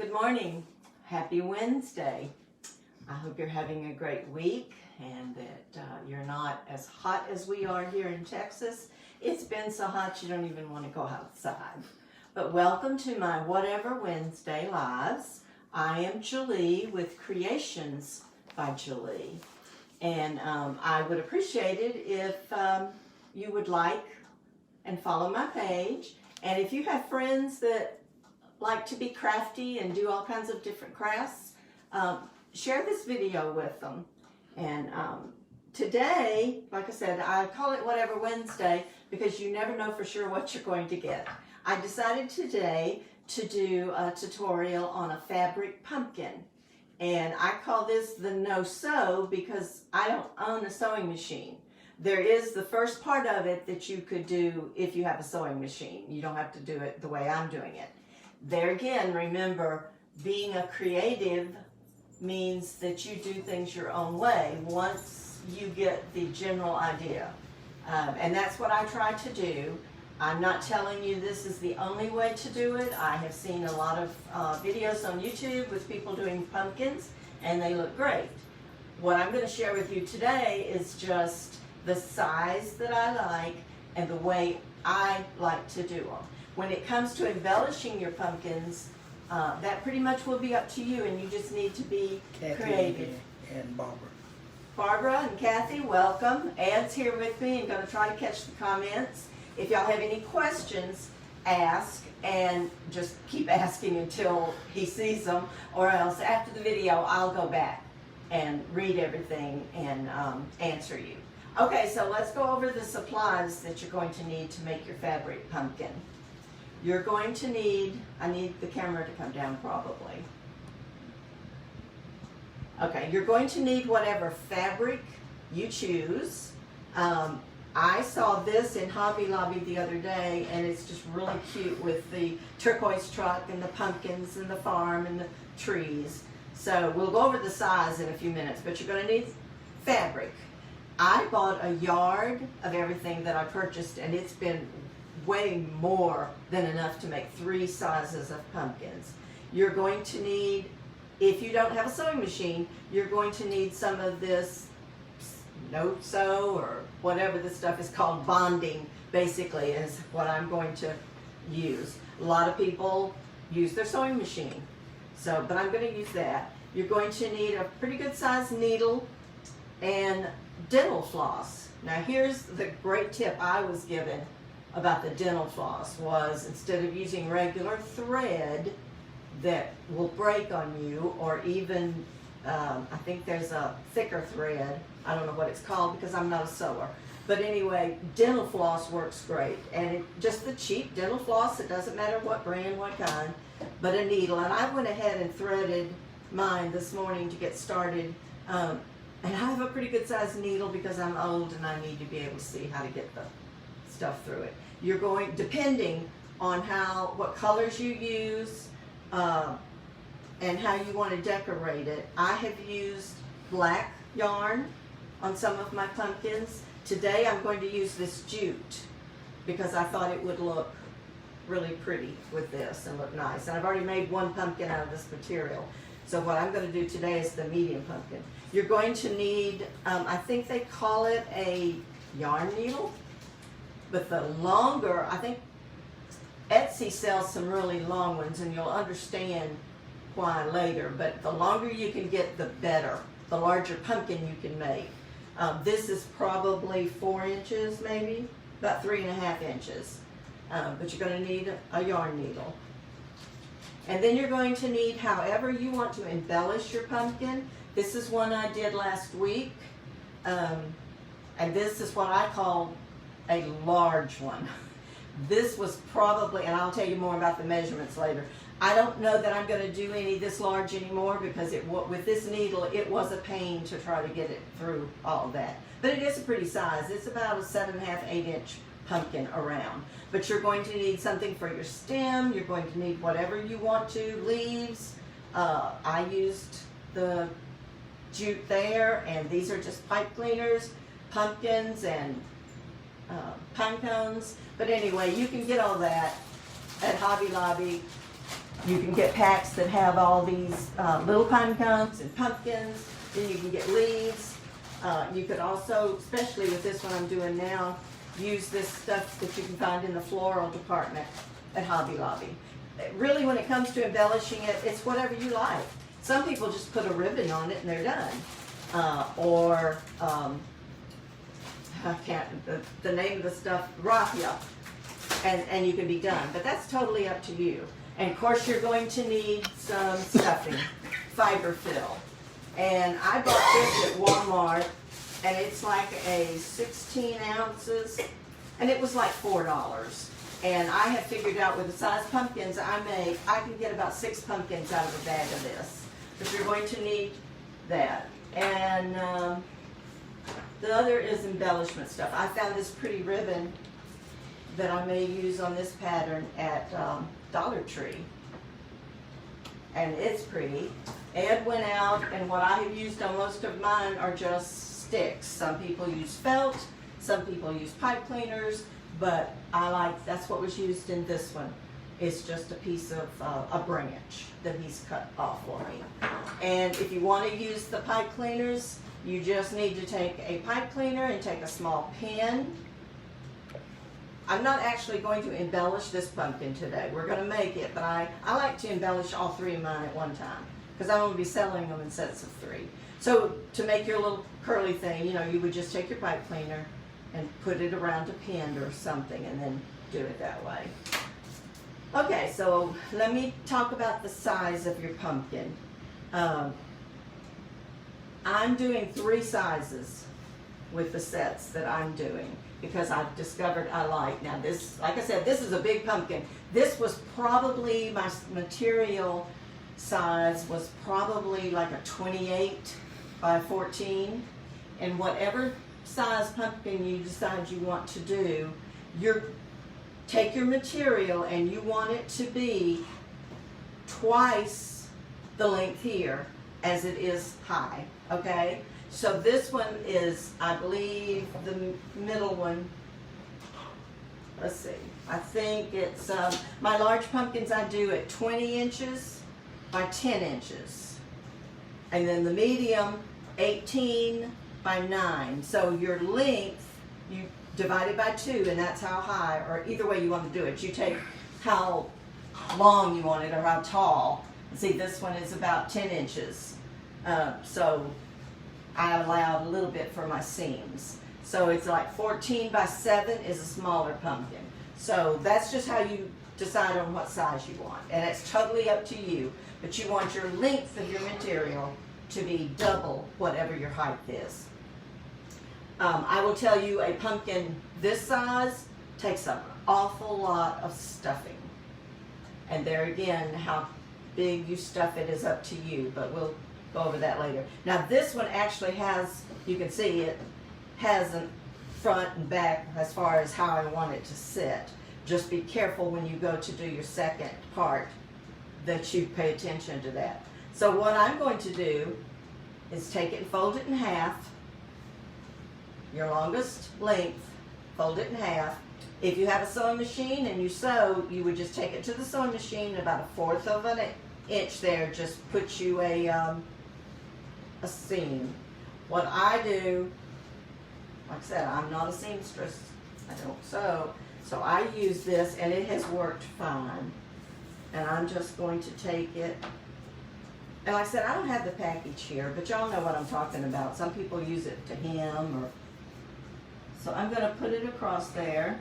Good morning. Happy Wednesday. I hope you're having a great week and that you're not as hot as we are here in Texas. It's been so hot you don't even want to go outside. But welcome to my Whatever Wednesday Lives. I am Julie with Creations by Gwili. And I would appreciate it if you would like and follow my page. And if you have friends that like to be crafty and do all kinds of different crafts, share this video with them. And today, like I said, I call it Whatever Wednesday because you never know for sure what you're going to get. I decided today to do a tutorial on a fabric pumpkin. And I call this the no-sew because I don't own a sewing machine. There is the first part of it that you could do if you have a sewing machine. You don't have to do it the way I'm doing it. There again, remember, being a creative means that you do things your own way once you get the general idea. And that's what I try to do. I'm not telling you this is the only way to do it. I have seen a lot of videos on YouTube with people doing pumpkins, and they look great. What I'm going to share with you today is just the size that I like and the way I like to do them. When it comes to embellishing your pumpkins, that pretty much will be up to you, and you just need to be creative. And Barbara. Barbara and Kathy, welcome. Ed's here with me and going to try to catch the comments. If y'all have any questions, ask, and just keep asking until he sees them, or else after the video I'll go back and read everything and answer you. Okay, so let's go over the supplies that you're going to need to make your fabric pumpkin. You're going to need, I need the camera to come down probably. Okay, you're going to need whatever fabric you choose. I saw this in Hobby Lobby the other day, and it's just really cute with the turquoise truck and the pumpkins and the farm and the trees. So we'll go over the size in a few minutes, but you're going to need fabric. I bought a yard of everything that I purchased, and it's been way more than enough to make 3 sizes of pumpkins. You're going to need, if you don't have a sewing machine, you're going to need some of this no-sew or whatever this stuff is called. Bonding basically is what I'm going to use. A lot of people use their sewing machine, but I'm going to use that. You're going to need a pretty good sized needle and dental floss. Now here's the great tip I was given about the dental floss was, instead of using regular thread that will break on you, or even I think there's a thicker thread, I don't know what it's called because I'm not a sewer, but anyway, dental floss works great. And just the cheap dental floss, it doesn't matter what brand, what kind, but a needle. And I went ahead and threaded mine this morning to get started, and I have a pretty good sized needle because I'm old and I need to be able to see how to get the stuff through it. You're going, depending on what colors you use and how you want to decorate it. I have used black yarn on some of my pumpkins. Today I'm going to use this jute because I thought it would look really pretty with this and look nice. And I've already made one pumpkin out of this material. So what I'm going to do today is the medium pumpkin. You're going to need, I think they call it a yarn needle, but the longer, I think Etsy sells some really long ones, and you'll understand why later, but the longer you can get, the better. The larger pumpkin you can make. This is probably 4 inches, maybe, about 3.5 inches. But you're going to need a yarn needle. And then you're going to need, however you want to embellish your pumpkin. This is one I did last week. And this is what I call a large one. This was probably, and I'll tell you more about the measurements later. I don't know that I'm going to do any this large anymore because with this needle, it was a pain to try to get it through all of that. But it is a pretty size. It's about a 7.5, 8 inch pumpkin around. But you're going to need something for your stem. You're going to need whatever you want to, leaves. I used the jute there, and these are just pipe cleaners, pumpkins, and pine cones. But anyway, you can get all that at Hobby Lobby You can get packs that have all these little pine cones and pumpkins. Then you can get leaves. You could also, especially with this one I'm doing now, use this stuff that you can find in the floral department at Hobby Lobby. Really, when it comes to embellishing it, it's whatever you like. Some people just put a ribbon on it and they're done. I can't, the name of the stuff, raffia, and you can be done. But that's totally up to you. And of course you're going to need some stuffing, fiber fill. And I bought this at Walmart, and it's like a 16 ounces, and it was like $4. And I have figured out with the size pumpkins I make, I can get about 6 pumpkins out of a bag of this. But you're going to need that. And the other is embellishment stuff. I found this pretty ribbon that I may use on this pattern at Dollar Tree. And it's pretty. Ed went out, and what I have used on most of mine are just sticks. Some people use felt, some people use pipe cleaners, but I like, that's what was used in this one. It's just a piece of a branch that he's cut off for me. And if you want to use the pipe cleaners, you just need to take a pipe cleaner and take a small pin. I'm not actually going to embellish this pumpkin today. We're going to make it, but I like to embellish all 3 of mine at one time because I'm going to be selling them in sets of 3. So to make your little curly thing, you know, you would just take your pipe cleaner and put it around a pin or something and then do it that way. Okay, so let me talk about the size of your pumpkin. I'm doing 3 sizes with the sets that I'm doing because I've discovered I like. Now this, like I said, this is a big pumpkin. This was probably, my material size was probably like a 28 by 14. And whatever size pumpkin you decide you want to do, take your material and you want it to be twice the length here as it is high, okay? So this one is, I believe, the middle one. Let's see, I think it's, my large pumpkins I do at 20 inches by 10 inches. And then the medium, 18 by 9. So your length, you divide it by 2, and that's how high, or either way you want to do it. You take how long you want it or how tall. See, this one is about 10 inches. So I allowed a little bit for my seams. So it's like 14 by 7 is a smaller pumpkin. So that's just how you decide on what size you want. And it's totally up to you. But you want your length of your material to be double whatever your height is. I will tell you, a pumpkin this size takes an awful lot of stuffing. And there again, how big you stuff it is up to you, but we'll go over that later. Now this one actually has, you can see it has a front and back as far as how I want it to sit. Just be careful when you go to do your second part that you pay attention to that. So what I'm going to do is take it and fold it in half. Your longest length, fold it in half. If you have a sewing machine and you sew, you would just take it to the sewing machine, about 1/4 of an inch there, just put you a seam. What I do, like I said, I'm not a seamstress. I don't sew. So I use this and it has worked fine. And I'm just going to take it. And like I said, I don't have the package here, but y'all know what I'm talking about. Some people use it to hem or. So I'm going to put it across there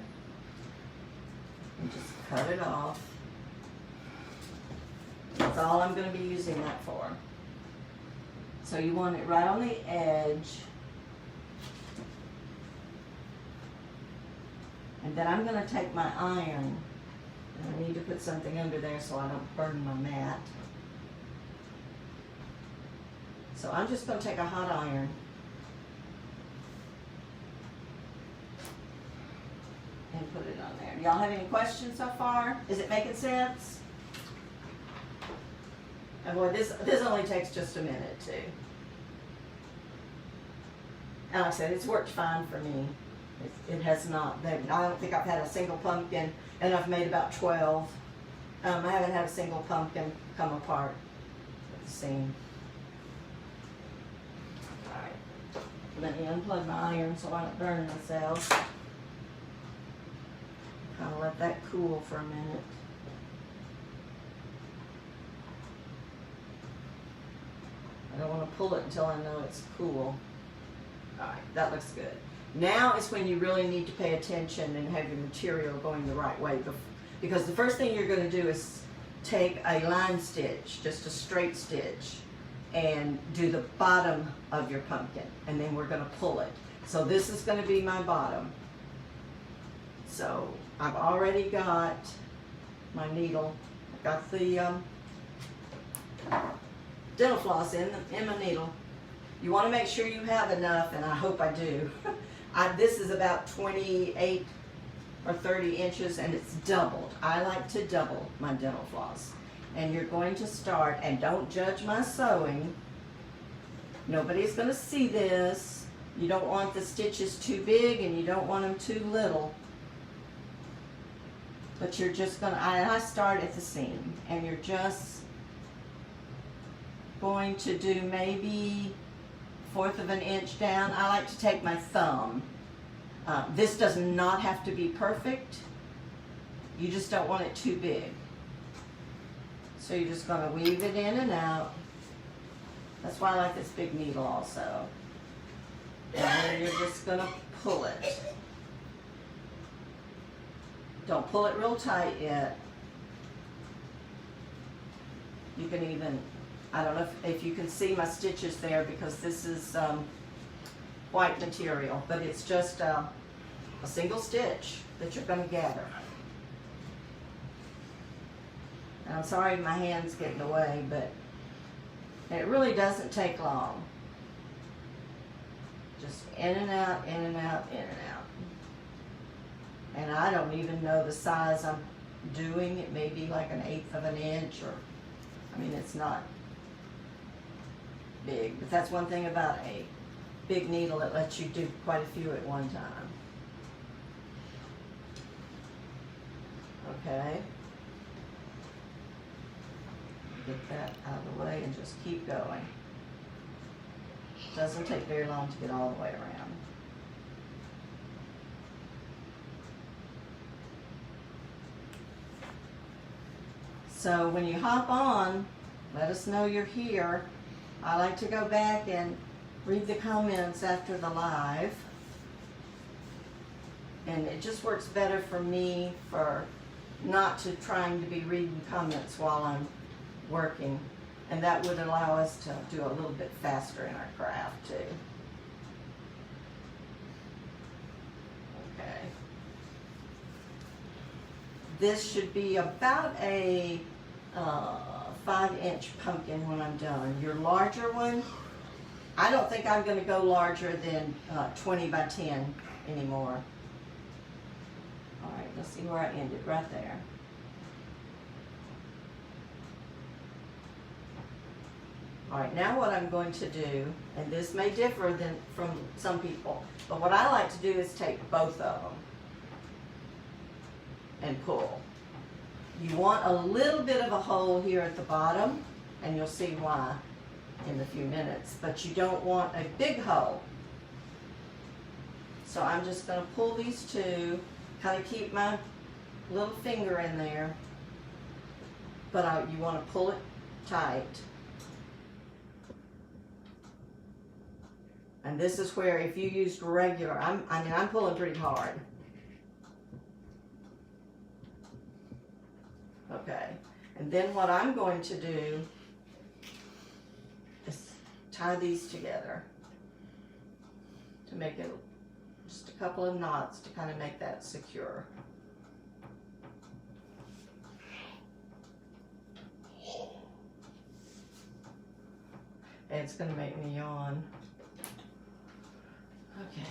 and just cut it off. That's all I'm going to be using that for. So you want it right on the edge. And then I'm going to take my iron, and I need to put something under there so I don't burn my mat. So I'm just going to take a hot iron. And put it on there. Y'all have any questions so far? Is it making sense? And boy, this only takes just a minute too. And like I said, it's worked fine for me. It has not. I don't think I've had a single pumpkin, and I've made about 12. I haven't had a single pumpkin come apart at the seam. Alright, let me unplug my iron so I don't burn myself. Kind of let that cool for a minute. I don't want to pull it until I know it's cool. Alright, that looks good. Now is when you really need to pay attention and have your material going the right way. Because the first thing you're going to do is take a line stitch, just a straight stitch, and do the bottom of your pumpkin. And then we're going to pull it. So this is going to be my bottom. So I've already got my needle. I've got the dental floss in my needle. You want to make sure you have enough, and I hope I do. This is about 28 or 30 inches, and it's doubled. I like to double my dental floss. And you're going to start, and don't judge my sewing. Nobody's going to see this. You don't want the stitches too big, and you don't want them too little. But you're just going to, I start at the seam, and you're just going to do maybe 1/4 of an inch down. I like to take my thumb. This does not have to be perfect. You just don't want it too big. So you're just going to weave it in and out. That's why I like this big needle also. And then you're just going to pull it. Don't pull it real tight yet. You can even, I don't know if you can see my stitches there because this is white material, but it's just a single stitch that you're going to gather. And I'm sorry my hand's getting away, but it really doesn't take long. Just in and out, in and out, in and out. And I don't even know the size I'm doing. It may be like 1/8 of an inch, or, I mean, it's not big. But that's one thing about a big needle, it lets you do quite a few at one time. Okay. Get that out of the way and just keep going. Doesn't take very long to get all the way around. So when you hop on, let us know you're here. I like to go back and read the comments after the live. And it just works better for me for not to trying to be reading comments while I'm working. And that would allow us to do a little bit faster in our craft too. Okay. This should be about a 5-inch pumpkin when I'm done. Your larger one, I don't think I'm going to go larger than 20 by 10 anymore. All right, let's see where I ended, right there. All right, now what I'm going to do, and this may differ from some people, but what I like to do is take both of them and pull. You want a little bit of a hole here at the bottom, and you'll see why in a few minutes, but you don't want a big hole. So I'm just going to pull these two, kind of keep my little finger in there, but you want to pull it tight. And this is where if you used regular, I'm pulling pretty hard. Okay, and then what I'm going to do is tie these together to make it just a couple of knots to kind of make that secure. And it's going to make me yawn. Okay.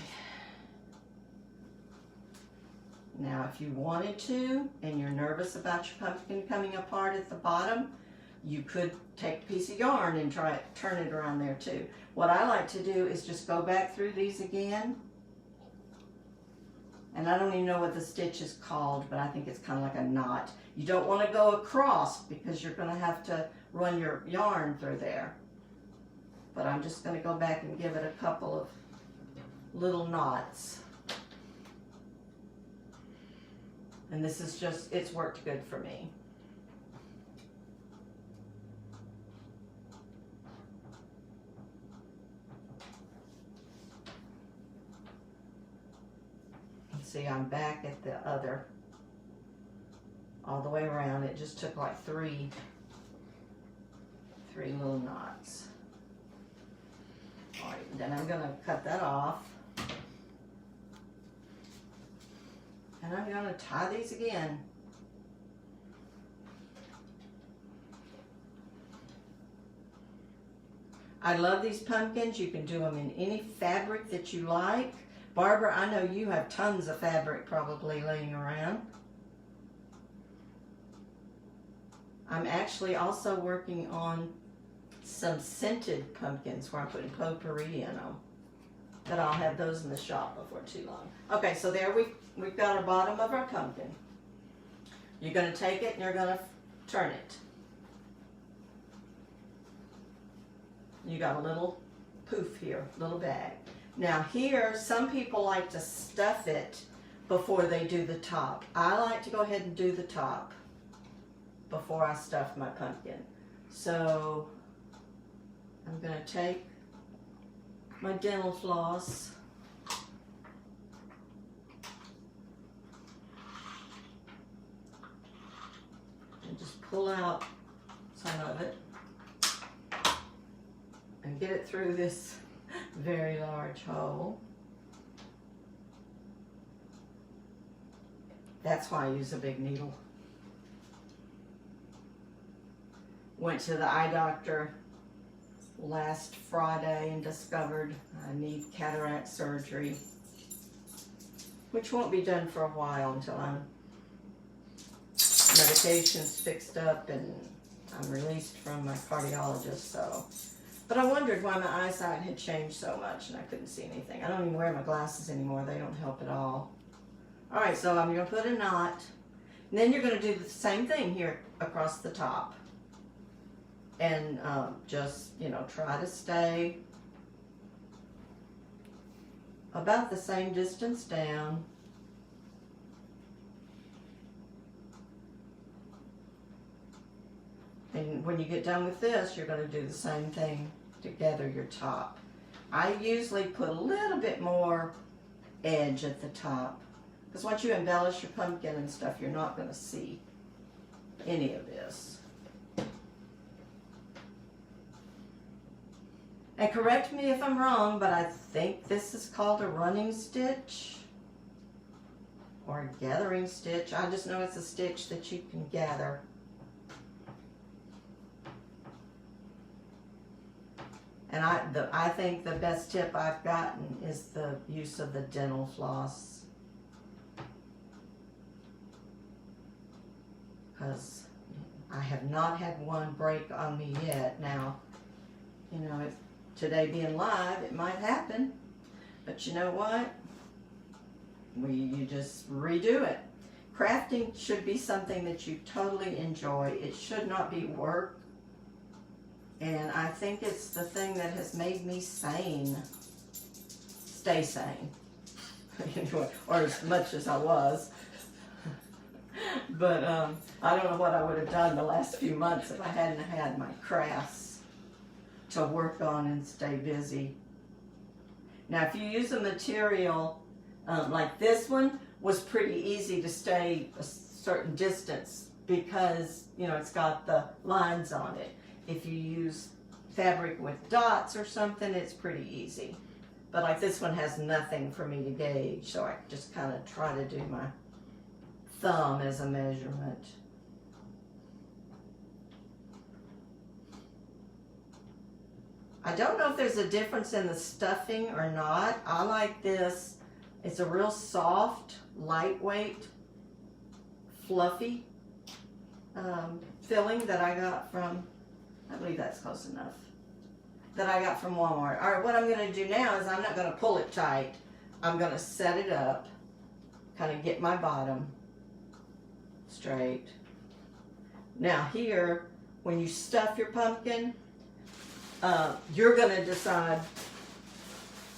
Now, if you wanted to, and you're nervous about your pumpkin coming apart at the bottom, you could take a piece of yarn and turn it around there too. What I like to do is just go back through these again And I don't even know what the stitch is called, but I think it's kind of like a knot. You don't want to go across because you're going to have to run your yarn through there. But I'm just going to go back and give it a couple of little knots. And this is just, it's worked good for me. See, I'm back at the other, all the way around. It just took like three little knots. All right, then I'm gonna cut that off. And I'm gonna tie these again. I love these pumpkins. You can do them in any fabric that you like. Barbara, I know you have tons of fabric probably laying around. I'm actually also working on some scented pumpkins where I'm putting potpourri in them. But I'll have those in the shop before too long. Okay, so there we've got our bottom of our pumpkin. You're going to take it and you're going to turn it. You got a little poof here, little bag. Now here, some people like to stuff it before they do the top. I like to go ahead and do the top before I stuff my pumpkin. So I'm going to take my dental floss and just pull out some of it and get it through this very large hole. That's why I use a big needle. Went to the eye doctor last Friday and discovered I need cataract surgery, which won't be done for a while until I'm medication's fixed up and I'm released from my cardiologist. So. But I wondered why my eyesight had changed so much and I couldn't see anything. I don't even wear my glasses anymore. They don't help at all. All right, so I'm going to put a knot. And then you're going to do the same thing here across the top. And just, you know, try to stay about the same distance down. And when you get done with this, you're going to do the same thing to gather your top. I usually put a little bit more edge at the top because once you embellish your pumpkin and stuff, you're not going to see any of this. And correct me if I'm wrong, but I think this is called a running stitch or a gathering stitch. I just know it's a stitch that you can gather. And I think the best tip I've gotten is the use of the dental floss. Because I have not had one break on me yet. Now, you know, if today being live, it might happen. But you know what? You just redo it. Crafting should be something that you totally enjoy. It should not be work. And I think it's the thing that has made me sane. Stay sane. Anyway, or as much as I was. But I don't know what I would have done the last few months if I hadn't had my crafts to work on and stay busy. Now, if you use a material like this one, was pretty easy to stay a certain distance because, you know, it's got the lines on it. If you use fabric with dots or something, it's pretty easy. But like this one has nothing for me to gauge, so I just kind of try to do my thumb as a measurement. I don't know if there's a difference in the stuffing or not. I like this. It's a real soft, lightweight, fluffy filling that I got from, I believe that's close enough, that I got from Walmart. All right, what I'm going to do now is I'm not going to pull it tight. I'm going to set it up kind of get my bottom straight. Now here, when you stuff your pumpkin, you're going to decide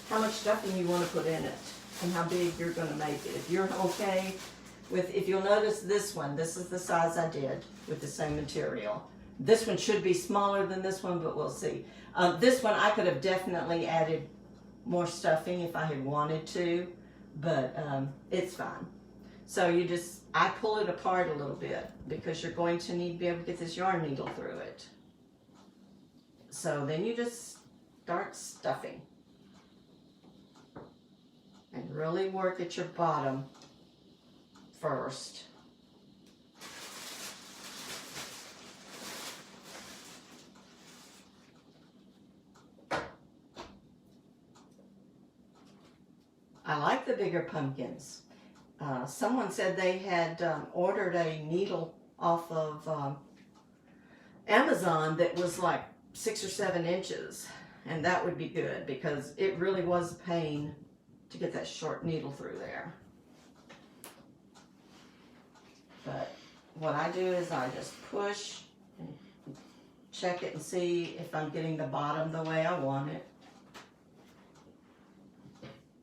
how much stuffing you want to put in it and how big you're going to make it. If you're okay with, if you'll notice this one, this is the size I did with the same material. This one should be smaller than this one, but we'll see. This one I could have definitely added more stuffing if I had wanted to, but it's fine. So you just, I pull it apart a little bit because you're going to need to be able to get this yarn needle through it. So then you just start stuffing and really work at your bottom first. I like the bigger pumpkins. Someone said they had ordered a needle off of Amazon that was like 6 or 7 inches, and that would be good because it really was a pain to get that short needle through there. But what I do is I just push and check it and see if I'm getting the bottom the way I want it.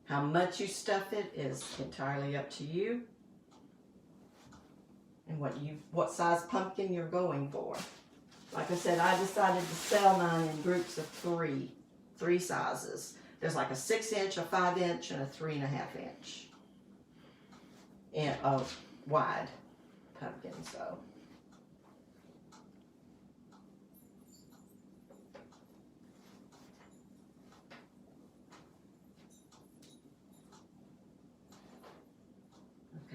How much you stuff it is entirely up to you, and what size pumpkin you're going for. Like I said, I decided to sell mine in groups of three sizes. There's like a 6-inch, a 5-inch, and a 3.5-inch, and a wide pumpkin. So.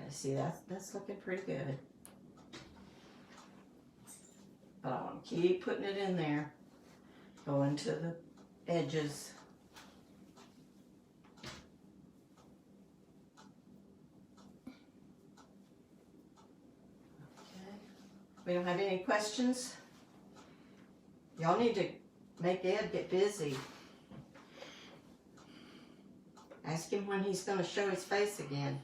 See, that's looking pretty good. But I want to keep putting it in there, going to the edges. Okay. We don't have any questions? Y'all need to make Ed get busy. Ask him when he's going to show his face again.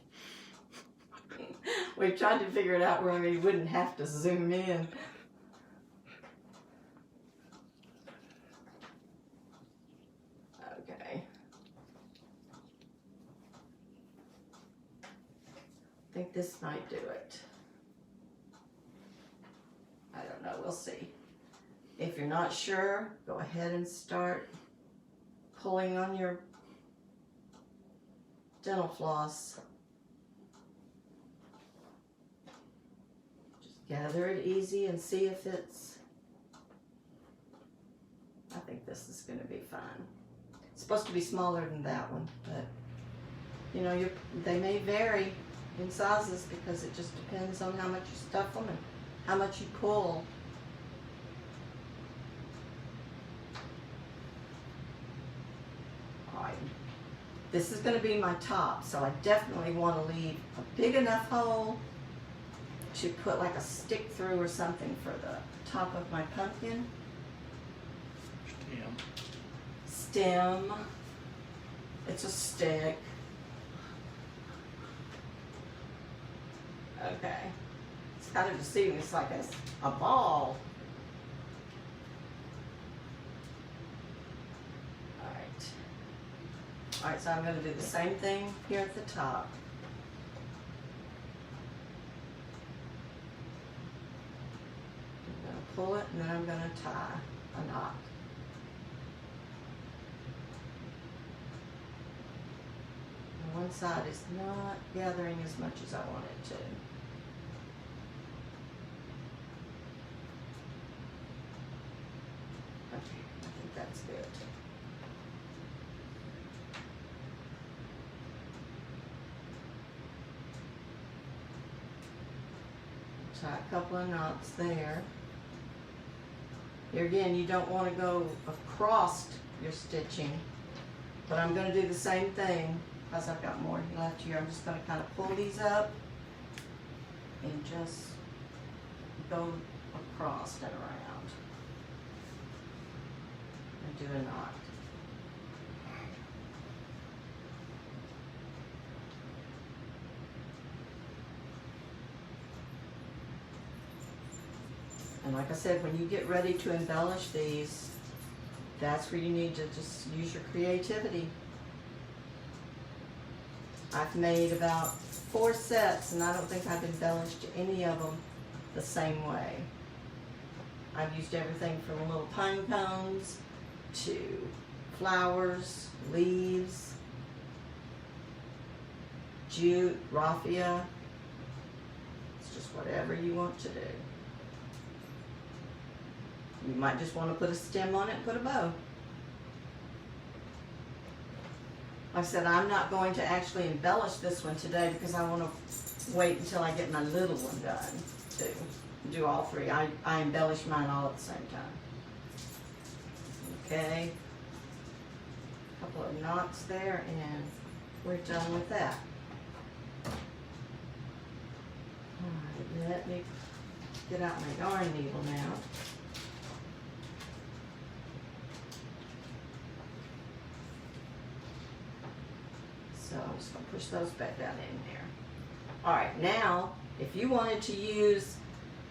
We've tried to figure it out where he wouldn't have to zoom in. Okay. I think this might do it. I don't know, we'll see. If you're not sure, go ahead and start pulling on your dental floss. Gather it easy and see if it's, I think this is going to be fine. It's supposed to be smaller than that one, but you know, they may vary in sizes because it just depends on how much you stuff them and how much you pull. All right, this is going to be my top, so I definitely want to leave a big enough hole to put like a stick through or something for the top of my pumpkin. Stem. It's a stick. Okay. It's kind of deceiving. It's like a ball. Alright. Alright, so I'm going to do the same thing here at the top. Pull it, and then I'm going to tie a knot. And one side is not gathering as much as I want it to. Okay, I think that's good. Tie a couple of knots there. Here again, you don't want to go across your stitching, but I'm going to do the same thing because I've got more left here. I'm just going to kind of pull these up and just go across and around and do a knot. And like I said, when you get ready to embellish these, that's where you need to just use your creativity. I've made about 4 sets, and I don't think I've embellished any of them the same way. I've used everything from little pine cones to flowers, leaves, jute, raffia. It's just whatever you want to do. You might just want to put a stem on it and put a bow. Like I said, I'm not going to actually embellish this one today because I want to wait until I get my little one done to do all 3. I embellish mine all at the same time. Okay. A couple of knots there and we're done with that. Alright, let me get out my yarn needle now. So I'm just going to push those back down in there. Alright, now if you wanted to use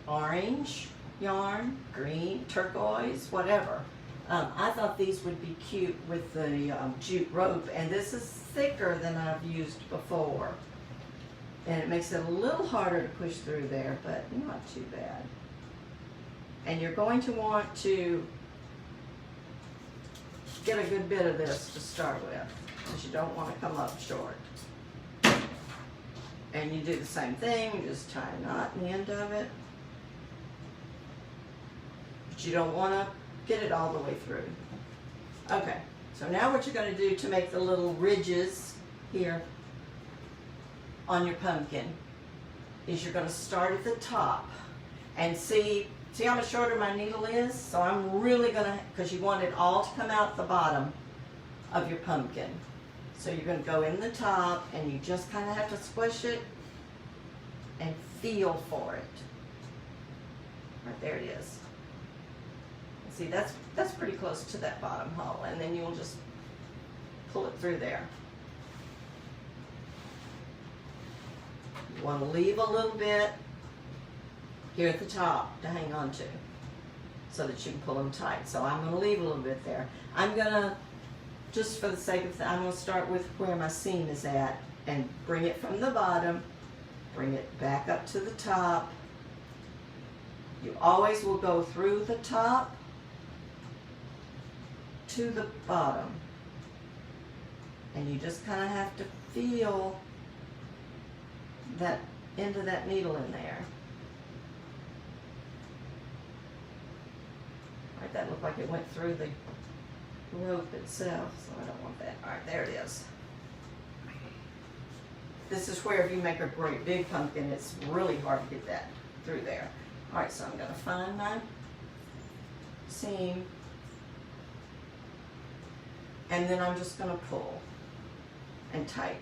orange yarn, green, turquoise, whatever, I thought these would be cute with the jute rope, and this is thicker than I've used before. And it makes it a little harder to push through there, but not too bad. And you're going to want to get a good bit of this to start with, because you don't want to come up short. And you do the same thing, you just tie a knot in the end of it. But you don't want to get it all the way through. Okay, so now what you're going to do to make the little ridges here on your pumpkin is you're going to start at the top and see how much shorter my needle is? So I'm really going to, because you want it all to come out the bottom of your pumpkin. So you're going to go in the top and you just kind of have to squish it and feel for it. Right there it is. See, that's pretty close to that bottom hole, and then you'll just pull it through there. You want to leave a little bit here at the top to hang on to so that you can pull them tight. So I'm going to leave a little bit there. I'm going to, just for the sake of I'm going to start with where my seam is at and bring it from the bottom, bring it back up to the top. You always will go through the top to the bottom, and you just kind of have to feel that end of that needle in there. Right, that looked like it went through the rope itself, so I don't want that. All right, there it is. This is where if you make a great big pumpkin, it's really hard to get that through there. All right, so I'm going to find my seam, and then I'm just going to pull and tighten.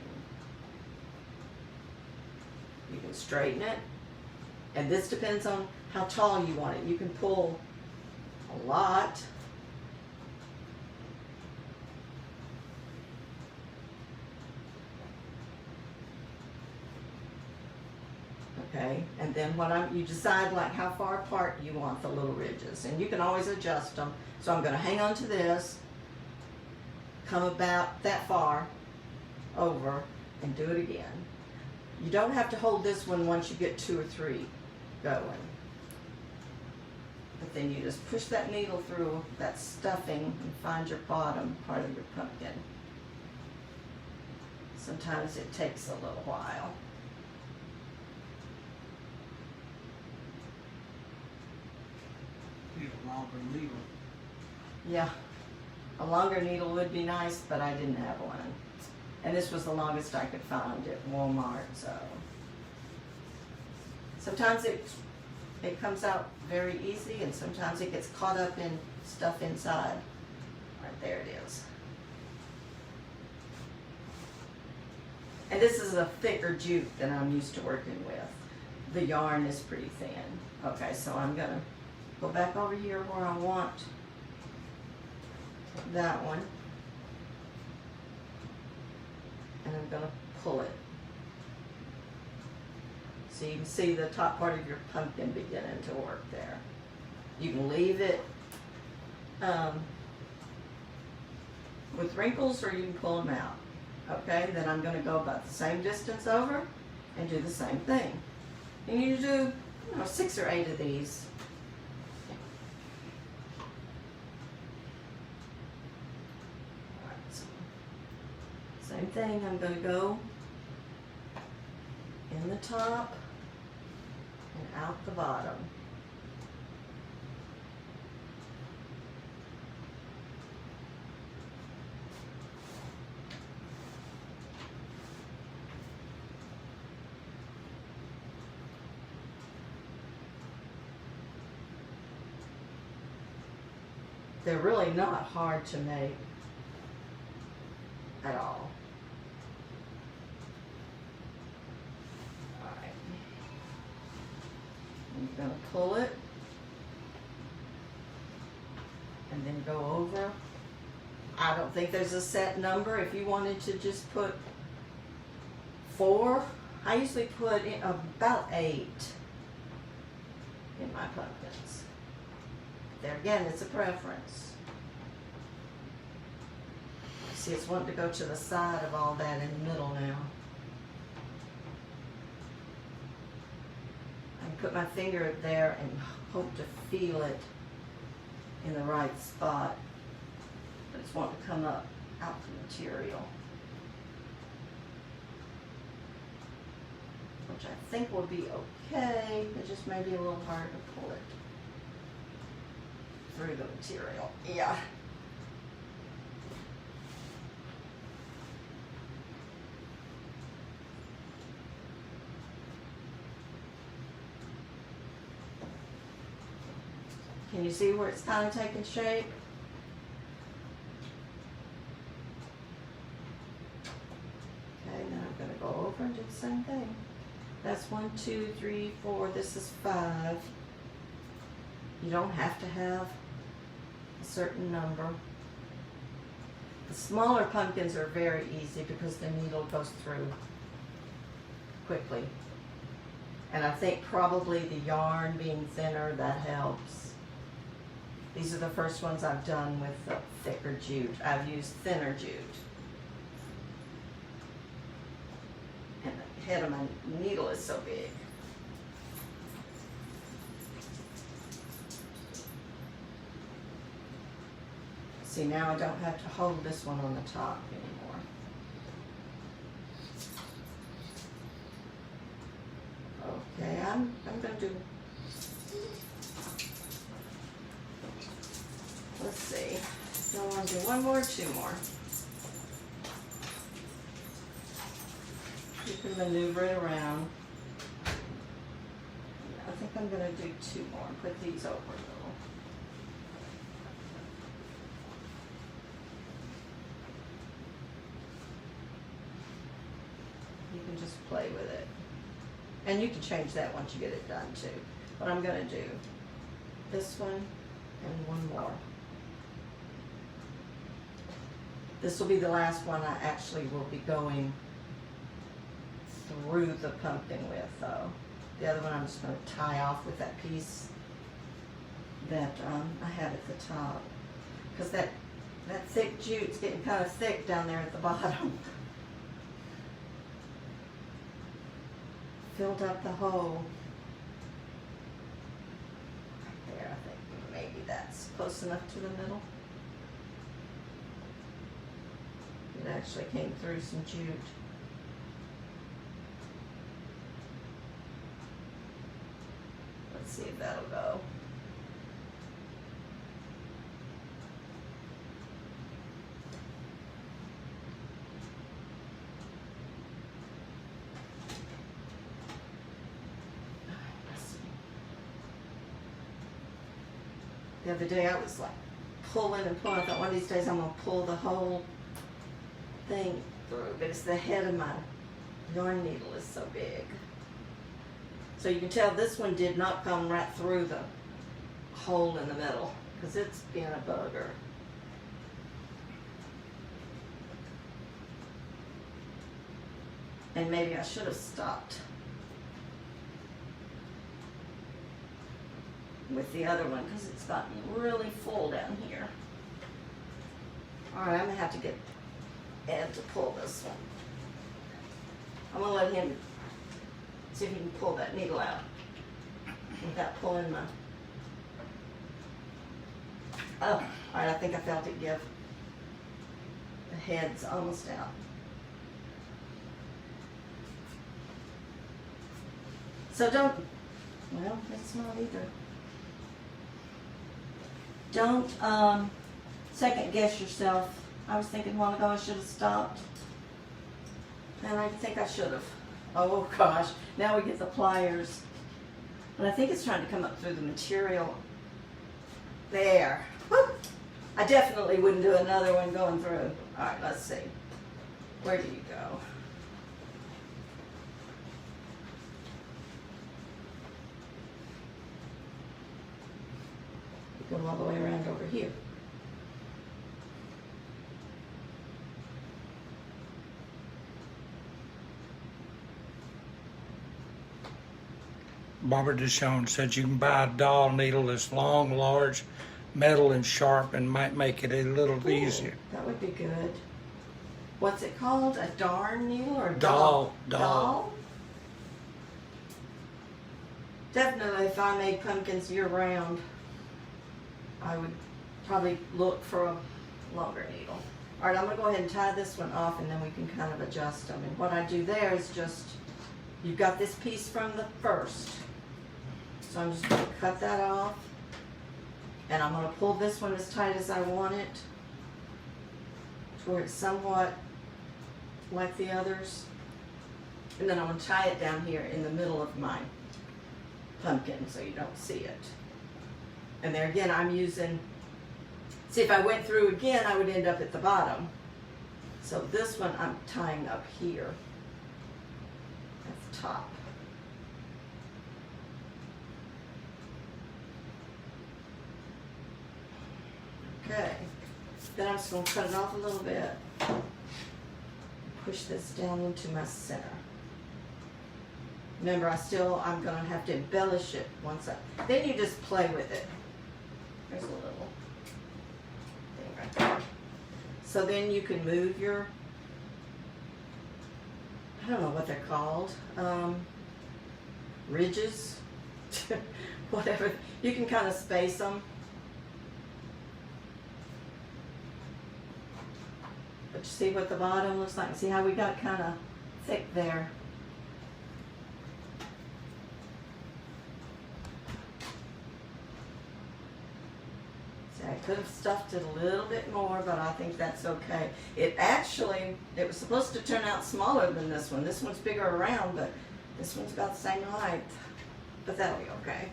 You can straighten it, and this depends on how tall you want it. You can pull a lot. Okay, and then you decide like how far apart you want the little ridges, and you can always adjust them. So I'm going to hang on to this, come about that far over, and do it again. You don't have to hold this one once you get 2 or 3 going. But then you just push that needle through that stuffing and find your bottom part of your pumpkin. Sometimes it takes a little while. Need a longer needle. Yeah, a longer needle would be nice, but I didn't have one. And this was the longest I could find at Walmart, so. Sometimes it comes out very easy, and sometimes it gets caught up in stuff inside. Right there it is. And this is a thicker jute than I'm used to working with. The yarn is pretty thin. Okay, so I'm gonna go back over here where I want that one. And I'm going to pull it. So you can see the top part of your pumpkin beginning to work there. You can leave it with wrinkles, or you can pull them out. Okay, then I'm going to go about the same distance over and do the same thing. And you do 6 or 8 of these. Alright, so same thing, I'm going to go in the top and out the bottom. They're really not hard to make at all. Alright. I'm going to pull it and then go over. I don't think there's a set number. If you wanted to just put 4, I usually put in about 8 in my pumpkins. There again, it's a preference. See, it's wanting to go to the side of all that in the middle now. I can put my finger there and hope to feel it in the right spot. But it's wanting to come up out the material, which I think will be okay. It just may be a little hard to pull it through the material. Yeah. Can you see where it's kind of taking shape? Okay, now I'm going to go over and do the same thing. That's 1, 2, 3, 4. This is 5. You don't have to have a certain number. The smaller pumpkins are very easy because the needle goes through quickly. And I think probably the yarn being thinner, that helps. These are the first ones I've done with the thicker jute. I've used thinner jute. And the head of my needle is so big. See, now I don't have to hold this one on the top anymore. Okay, I'm going to do, let's see, do I want to do 1 more or 2 more? You can maneuver it around. I think I'm going to do 2 more and put these over a little. You can just play with it. And you can change that once you get it done too. But I'm going to do this one and 1 more. This will be the last one I actually will be going through the pumpkin with though. The other one I'm just going to tie off with that piece that I had at the top. Because that thick jute's getting kind of thick down there at the bottom. Filled up the hole. Right there, I think maybe that's close enough to the middle. It actually came through some jute. Let's see if that'll go. The other day I was like pulling and pulling. I thought one of these days I'm going to pull the whole thing through, but it's the head of my yarn needle is so big. So you can tell this one did not come right through the hole in the middle because it's being a bugger. And maybe I should have stopped. with the other one because it's gotten really full down here. All right, I'm gonna have to get Ed to pull this one. I'm gonna let him see if he can pull that needle out without pulling my, oh, all right, I think I felt it give. The head's almost out. So don't, well, it's not either. Don't second guess yourself. I was thinking a while ago I should have stopped. And I think I should have. Oh gosh, now we get the pliers. But I think it's trying to come up through the material. There. Whew. I definitely wouldn't do another one going through. All right, let's see. Where do you go? You go all the way around over here. Barbara Deshawn said you can buy a doll needle that's long, large, metal, and sharp, and might make it a little easier. That would be good. What's it called? A darn needle or a Doll. doll? Definitely, if I made pumpkins year round, I would probably look for a longer needle. All right, I'm gonna go ahead and tie this one off, and then we can kind of adjust them. And what I do there is just, you've got this piece from the first. So I'm just going to cut that off, and I'm going to pull this one as tight as I want it to where it's somewhat like the others, and then I'm going to tie it down here in the middle of my pumpkin so you don't see it. And there again, I'm using, see, if I went through again I would end up at the bottom, so this one I'm tying up here at the top. Okay, then I'm just going to cut it off a little bit, push this down into my center. Remember, I'm going to have to embellish it once then you just play with it. There's a little thing right there. So then you can move your, I don't know what they're called, ridges, whatever. You can kind of space them. But you see what the bottom looks like? See how we got kind of thick there? See, I could have stuffed it a little bit more, but I think that's okay. It was supposed to turn out smaller than this one. This one's bigger around, but this one's about the same height. But that'll be okay.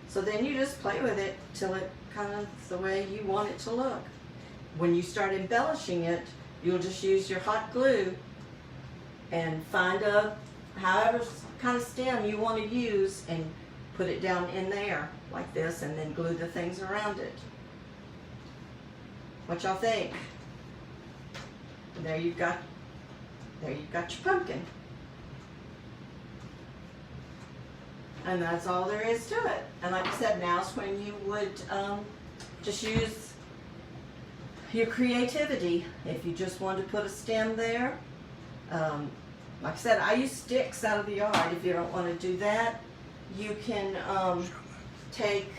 So then you just play with it till it kind of the way you want it to look. When you start embellishing it, you'll just use your hot glue and find however kind of stem you want to use and put it down in there like this, and then glue the things around it. What y'all think? And there you've got your pumpkin. And that's all there is to it. And like I said, now's when you would just use your creativity. If you just want to put a stem there. Like I said, I use sticks out of the yard. If you don't want to do that, you can take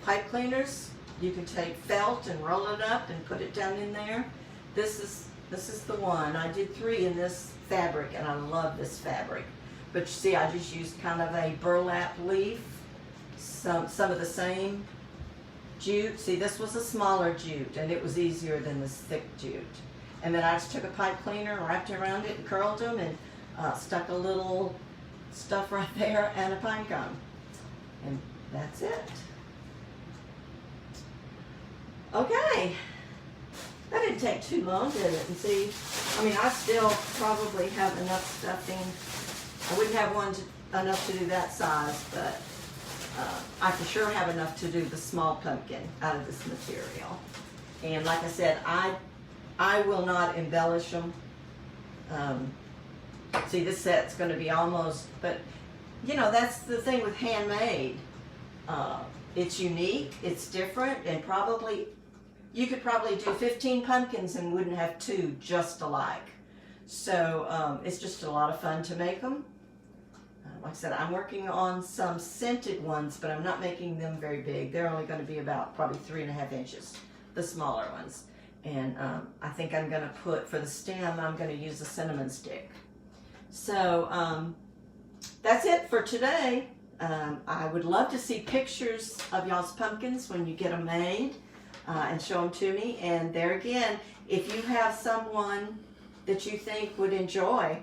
pipe cleaners. You can take felt and roll it up and put it down in there. This is the one. I did 3 in this fabric, and I love this fabric. But you see, I just used kind of a burlap leaf, some of the same jute. See, this was a smaller jute, and it was easier than this thick jute. And then I just took a pipe cleaner, wrapped it around it, and curled them, and stuck a little stuff right there and a pine cone. And that's it. Okay. That didn't take too long, did it? And see, I mean, I still probably have enough stuffing. I wouldn't have enough to do that size, but I for sure have enough to do the small pumpkin out of this material. And like I said, I will not embellish them. See, this set's going to be almost, but you know, that's the thing with handmade. It's unique, it's different, and probably, you could probably do 15 pumpkins and wouldn't have two just alike. So it's just a lot of fun to make them. Like I said, I'm working on some scented ones, but I'm not making them very big. They're only going to be about probably 3.5 inches, the smaller ones. And I think I'm going to put, for the stem, I'm going to use a cinnamon stick. So that's it for today. I would love to see pictures of y'all's pumpkins when you get them made and show them to me. And there again, if you have someone that you think would enjoy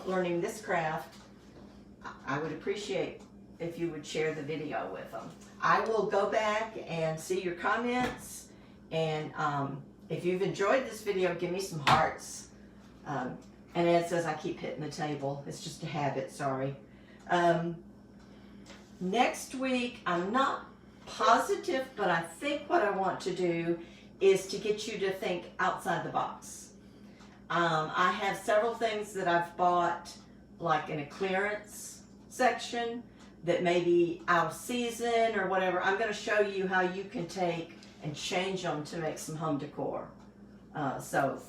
learning this craft, I would appreciate if you would share the video with them. I will go back and see your comments, and if you've enjoyed this video, give me some hearts. And Ed says I keep hitting the table. It's just a habit, sorry. Next week, I'm not positive, but I think what I want to do is to get you to think outside the box. I have several things that I've bought like in a clearance section that may be out of season or whatever. I'm going to show you how you can take and change them to make some home decor. So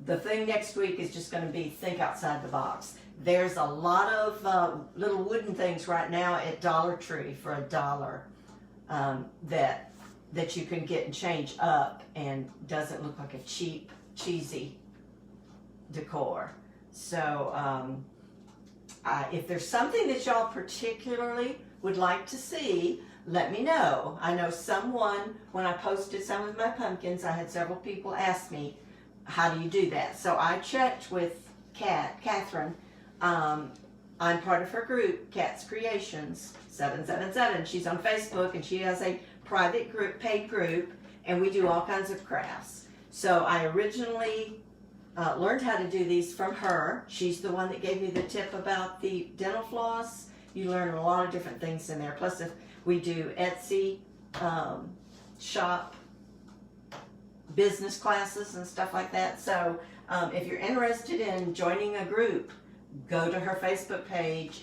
the thing next week is just going to be think outside the box. There's a lot of little wooden things right now at Dollar Tree for $1 that you can get and change up and doesn't look like a cheap, cheesy decor. So if there's something that y'all particularly would like to see, let me know. I know someone, when I posted some of my pumpkins, I had several people ask me, how do you do that? So I checked with Catherine. I'm part of her group, Cat's Creations 777. She's on Facebook, and she has a private group, paid group, and we do all kinds of crafts. So I originally learned how to do these from her. She's the one that gave me the tip about the dental floss. You learn a lot of different things in there. Plus, if we do Etsy shop business classes and stuff like that. So if you're interested in joining a group, go to her Facebook page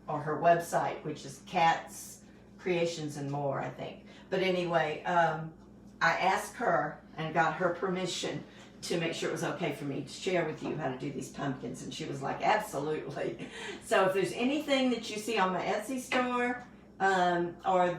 or her website, which is Cat's Creations and More, I think. But anyway, I asked her and got her permission to make sure it was okay for me to share with you how to do these pumpkins, and she was like, absolutely. So if there's anything that you see on my Etsy store or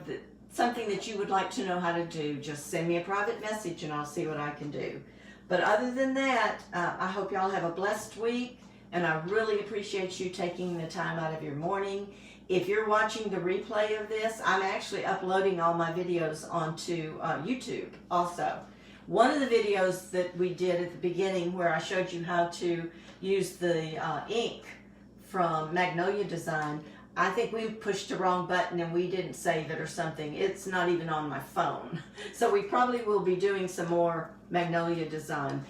something that you would like to know how to do, just send me a private message and I'll see what I can do. But other than that, I hope y'all have a blessed week, and I really appreciate you taking the time out of your morning. If you're watching the replay of this, I'm actually uploading all my videos onto YouTube also. One of the videos that we did at the beginning, where I showed you how to use the ink from Magnolia Design, I think we pushed the wrong button and we didn't save it or something. It's not even on my phone. So we probably will be doing some more Magnolia Design.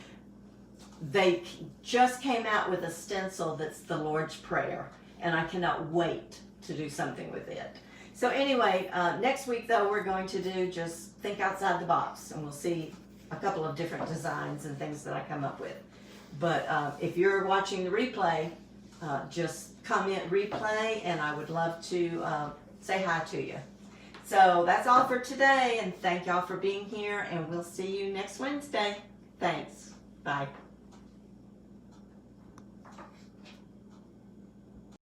They just came out with a stencil that's the Lord's Prayer, and I cannot wait to do something with it. So anyway, next week though, we're going to do just think outside the box, and we'll see a couple of different designs and things that I come up with. But if you're watching the replay, just comment replay, and I would love to say hi to you. So that's all for today, and thank y'all for being here, and we'll see you next Wednesday. Thanks. Bye.